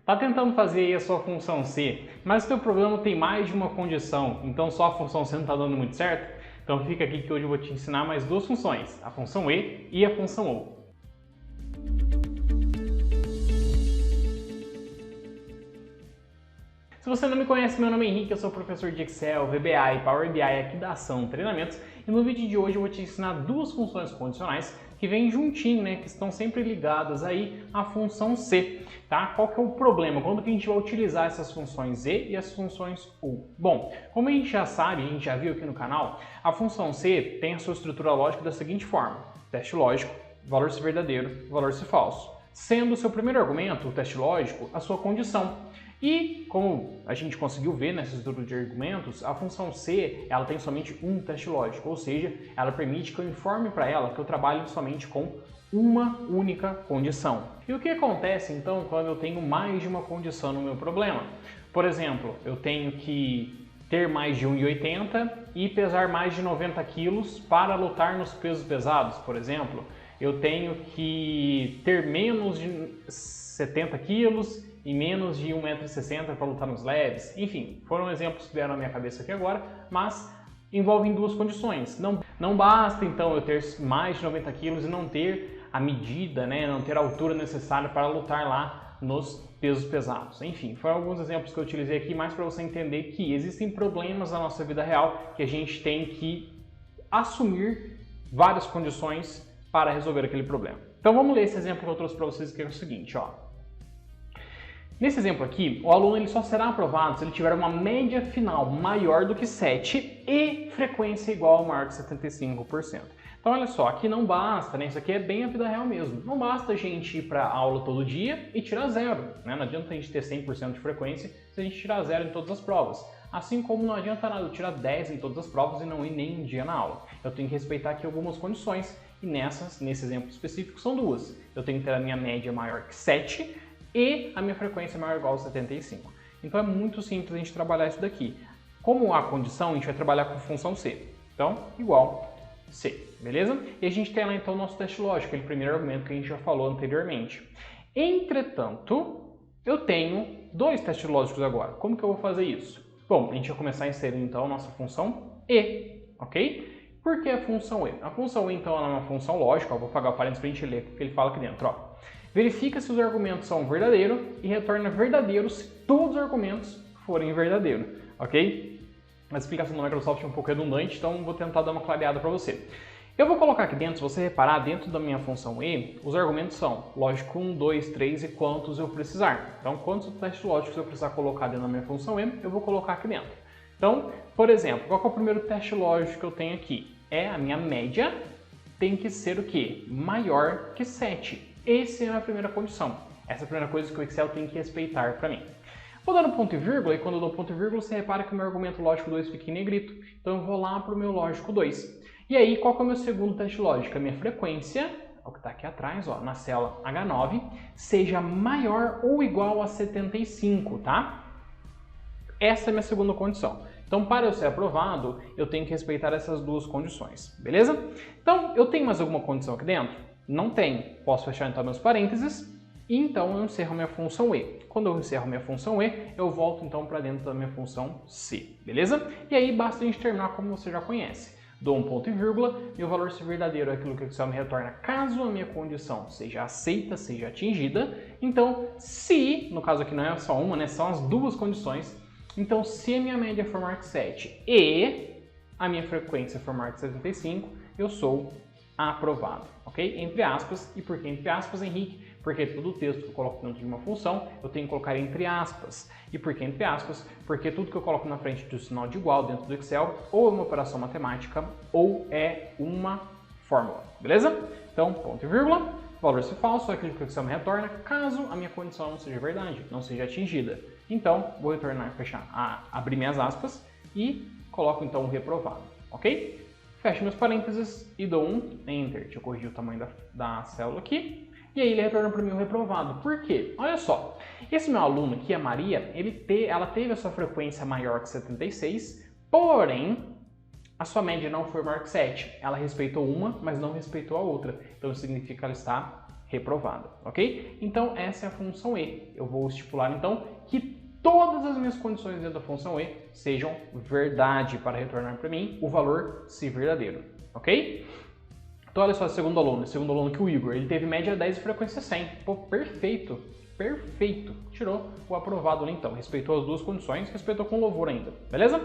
Tá tentando fazer aí a sua função C, mas o teu problema tem mais de uma condição, então só a função C não está dando muito certo? Então fica aqui que hoje eu vou te ensinar mais duas funções, a função E e a função OU. Se você não me conhece, meu nome é Henrique, eu sou professor de Excel, VBA e Power BI aqui da Ação Treinamentos, e no vídeo de hoje eu vou te ensinar duas funções condicionais que vêm juntinho, né, que estão sempre ligadas aí à função C, tá? Qual que é o problema? Quando que a gente vai utilizar essas funções E e as funções OU? Bom, como a gente já sabe, a gente já viu aqui no canal, a função C tem a sua estrutura lógica da seguinte forma: teste lógico, valor se verdadeiro, valor se falso. Sendo o seu primeiro argumento, o teste lógico, a sua condição. E, como a gente conseguiu ver nessa estrutura de argumentos, a função C ela tem somente um teste lógico, ou seja, ela permite que eu informe para ela que eu trabalho somente com uma única condição. E o que acontece então quando eu tenho mais de uma condição no meu problema? Por exemplo, eu tenho que ter mais de 1,80 e pesar mais de 90 quilos para lutar nos pesos pesados, por exemplo. Eu tenho que ter menos de 70 quilos e menos de 1,60 m para lutar nos leves. Enfim, foram exemplos que vieram na minha cabeça aqui agora, mas envolvem duas condições. Não basta então eu ter mais de 90 quilos e não ter a medida, né, não ter a altura necessária para lutar lá nos pesos pesados. Enfim, foram alguns exemplos que eu utilizei aqui mais para você entender que existem problemas na nossa vida real que a gente tem que assumir várias condições para resolver aquele problema. Então vamos ler esse exemplo que eu trouxe para vocês, que é o seguinte, ó. Nesse exemplo aqui, o aluno ele só será aprovado se ele tiver uma média final maior do que 7 e frequência igual ou maior que 75%. Então olha só, aqui não basta, né? Isso aqui é bem a vida real mesmo. Não basta a gente ir para a aula todo dia e tirar zero, né? Não adianta a gente ter 100% de frequência se a gente tirar zero em todas as provas. Assim como não adianta nada eu tirar 10 em todas as provas e não ir nem um dia na aula. Eu tenho que respeitar aqui algumas condições e nesse exemplo específico são duas. Eu tenho que ter a minha média maior que 7 e a minha frequência maior ou igual a 75. Então é muito simples a gente trabalhar isso daqui. Como a condição, a gente vai trabalhar com função C. Então, igual C, beleza? E a gente tem lá então o nosso teste lógico, aquele primeiro argumento que a gente já falou anteriormente. Entretanto, eu tenho dois testes lógicos agora. Como que eu vou fazer isso? Bom, a gente vai começar a inserir então a nossa função E, ok? Por que a função E? A função E então ela é uma função lógica, eu vou apagar o parênteses para a gente ler o que ele fala aqui dentro, ó. Verifica se os argumentos são verdadeiros e retorna verdadeiro se todos os argumentos forem verdadeiros, ok? A explicação da Microsoft é um pouco redundante, então vou tentar dar uma clareada para você. Eu vou colocar aqui dentro, se você reparar, dentro da minha função E, os argumentos são lógico 1, 2, 3 e quantos eu precisar. Então, quantos testes lógicos eu precisar colocar dentro da minha função E, eu vou colocar aqui dentro. Então, por exemplo, qual que é o primeiro teste lógico que eu tenho aqui? É a minha média tem que ser o quê? Maior que 7. Essa é a primeira condição. Essa é a primeira coisa que o Excel tem que respeitar para mim. Vou dar um ponto e vírgula, e quando eu dou ponto e vírgula, você repara que o meu argumento lógico 2 fica em negrito. Então eu vou lá para o meu lógico 2. E aí, qual que é o meu segundo teste lógico? A minha frequência, é o que está aqui atrás, ó, na célula H9, seja maior ou igual a 75, tá? Essa é a minha segunda condição. Então, para eu ser aprovado, eu tenho que respeitar essas duas condições, beleza? Então, eu tenho mais alguma condição aqui dentro? Não tenho. Posso fechar então meus parênteses e então eu encerro minha função E. Quando eu encerro minha função E, eu volto então para dentro da minha função C, beleza? E aí basta a gente terminar como você já conhece. Dou um ponto e vírgula e o valor se verdadeiro é aquilo que o Excel me retorna caso a minha condição seja aceita, seja atingida. Então, se, no caso aqui não é só uma, né? São as duas condições. Então, se a minha média for maior que 7 e a minha frequência for maior que 75, eu sou aprovado, ok? Entre aspas. E por que entre aspas, Henrique? Porque todo o texto que eu coloco dentro de uma função, eu tenho que colocar entre aspas. E por que entre aspas? Porque tudo que eu coloco na frente do sinal de igual dentro do Excel, ou é uma operação matemática, ou é uma fórmula, beleza? Então, ponto e vírgula, valor se falso, é aquilo que o Excel me retorna, caso a minha condição não seja verdade, não seja atingida. Então, vou retornar, abrir minhas aspas e coloco então o reprovado, ok? Fecho meus parênteses e dou um Enter. Deixa eu corrigir o tamanho da célula aqui. E aí ele retorna para mim o reprovado. Por quê? Olha só, esse meu aluno aqui, a Maria, ela teve a sua frequência maior que 76, porém, a sua média não foi maior que 7. Ela respeitou uma, mas não respeitou a outra. Então isso significa que ela está reprovada, ok? Então essa é a função e. Eu vou estipular então que todas as minhas condições dentro da função e sejam verdade para retornar para mim o valor se verdadeiro, ok? Então olha só, segundo aluno que o Igor, ele teve média 10 e frequência 100. Pô, perfeito, perfeito. Tirou o aprovado ali então, respeitou as duas condições, respeitou com louvor ainda, beleza?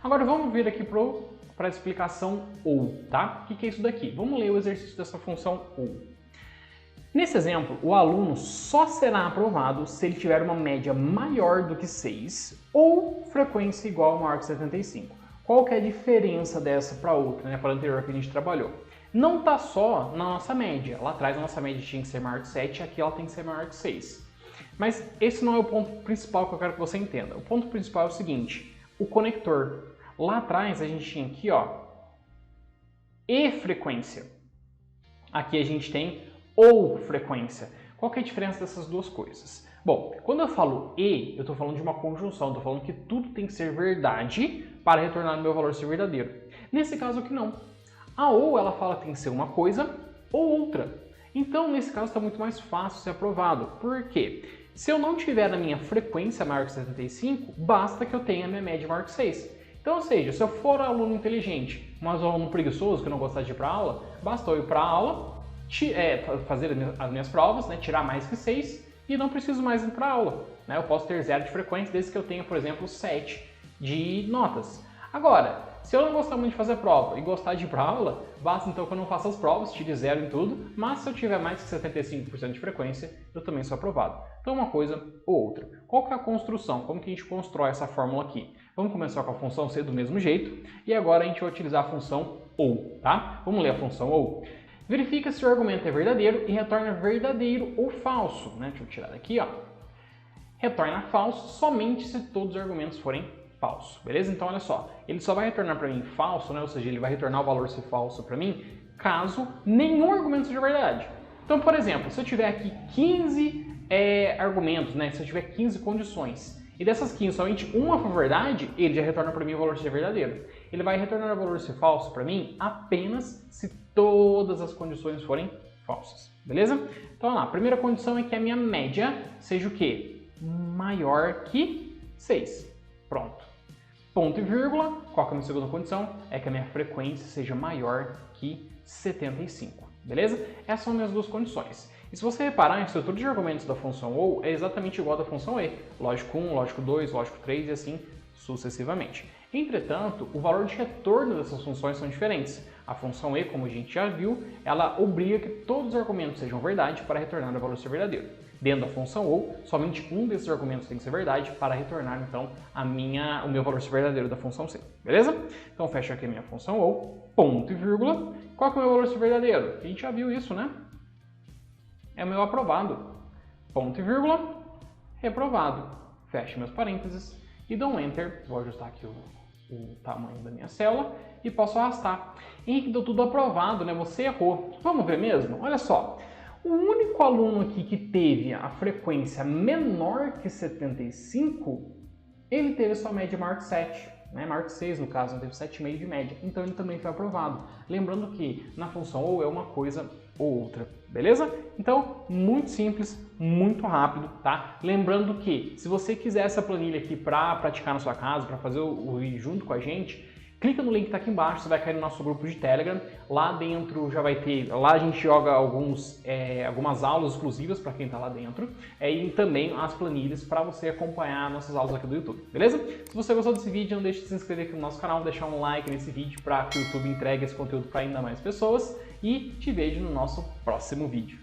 Agora vamos vir aqui para a explicação ou, tá? O que é isso daqui? Vamos ler o exercício dessa função ou. Nesse exemplo, o aluno só será aprovado se ele tiver uma média maior do que 6 ou frequência igual ou maior que 75. Qual que é a diferença dessa para outra, né, para a anterior que a gente trabalhou? Não está só na nossa média. Lá atrás a nossa média tinha que ser maior que 7, aqui ela tem que ser maior que 6. Mas esse não é o ponto principal que eu quero que você entenda. O ponto principal é o seguinte, o conector. Lá atrás a gente tinha aqui, ó, e frequência. Aqui a gente tem ou frequência. Qual que é a diferença dessas duas coisas? Bom, quando eu falo e, eu estou falando de uma conjunção, estou falando que tudo tem que ser verdade para retornar o meu valor ser verdadeiro. Nesse caso aqui não. A ou ela fala que tem que ser uma coisa ou outra. Então, nesse caso, está muito mais fácil ser aprovado. Por quê? Se eu não tiver a minha frequência maior que 75, basta que eu tenha a minha média maior que 6. Então, ou seja, se eu for aluno inteligente, mas aluno preguiçoso que não gostar de ir para a aula, basta eu ir para a aula, fazer as minhas provas, né, tirar mais que 6 e não preciso mais ir para a aula. Né? Eu posso ter 0 de frequência desde que eu tenha, por exemplo, 7 de notas. Agora, se eu não gostar muito de fazer prova e gostar de ir para a aula, basta então que eu não faça as provas, tire 0 em tudo, mas se eu tiver mais que 75% de frequência, eu também sou aprovado. Então uma coisa ou outra. Qual que é a construção? Como que a gente constrói essa fórmula aqui? Vamos começar com a função C do mesmo jeito e agora a gente vai utilizar a função OU, tá? Vamos ler a função OU. Verifica se o argumento é verdadeiro e retorna verdadeiro ou falso. Né? Deixa eu tirar daqui, ó. Retorna falso somente se todos os argumentos forem falso, beleza? Então olha só, ele só vai retornar para mim falso, né? Ou seja, ele vai retornar o valor se falso para mim, caso nenhum argumento seja verdade. Então, por exemplo, se eu tiver aqui 15 argumentos, né? Se eu tiver 15 condições, e dessas 15 somente uma for verdade, ele já retorna para mim o valor ser verdadeiro. Ele vai retornar o valor ser falso para mim apenas se todas as condições forem falsas, beleza? Então, olha lá, a primeira condição é que a minha média seja o quê? Maior que 6. Pronto. Ponto e vírgula, qual que é a minha segunda condição? É que a minha frequência seja maior que 75, beleza? Essas são as minhas duas condições. E se você reparar, a estrutura de argumentos da função OU é exatamente igual à da função E. Lógico 1, lógico 2, lógico 3 e assim sucessivamente. Entretanto, o valor de retorno dessas funções são diferentes. A função E, como a gente já viu, ela obriga que todos os argumentos sejam verdade para retornar o valor ser verdadeiro. Dentro da função OU, somente um desses argumentos tem que ser verdade para retornar, então, o meu valor ser verdadeiro da função C. Beleza? Então, fecho aqui a minha função OU, ponto e vírgula. Qual que é o meu valor ser verdadeiro? A gente já viu isso, né? É o meu aprovado. Ponto e vírgula, reprovado. Fecho meus parênteses e dou um Enter. Vou ajustar aqui o tamanho da minha célula e posso arrastar. Henrique, deu tudo aprovado, né? Você errou. Vamos ver mesmo? Olha só. O único aluno aqui que teve a frequência menor que 75, ele teve sua média maior que 7, né? Maior que 6 no caso, não teve 7,5 de média, então ele também foi aprovado. Lembrando que na função OU é uma coisa ou outra, beleza? Então, muito simples, muito rápido, tá? Lembrando que se você quiser essa planilha aqui para praticar na sua casa, para fazer o vídeo junto com a gente, clica no link que está aqui embaixo, você vai cair no nosso grupo de Telegram. Lá dentro já vai ter, lá a gente joga algumas aulas exclusivas para quem está lá dentro e também as planilhas para você acompanhar nossas aulas aqui do YouTube, beleza? Se você gostou desse vídeo, não deixe de se inscrever aqui no nosso canal, deixar um like nesse vídeo para que o YouTube entregue esse conteúdo para ainda mais pessoas e te vejo no nosso próximo vídeo.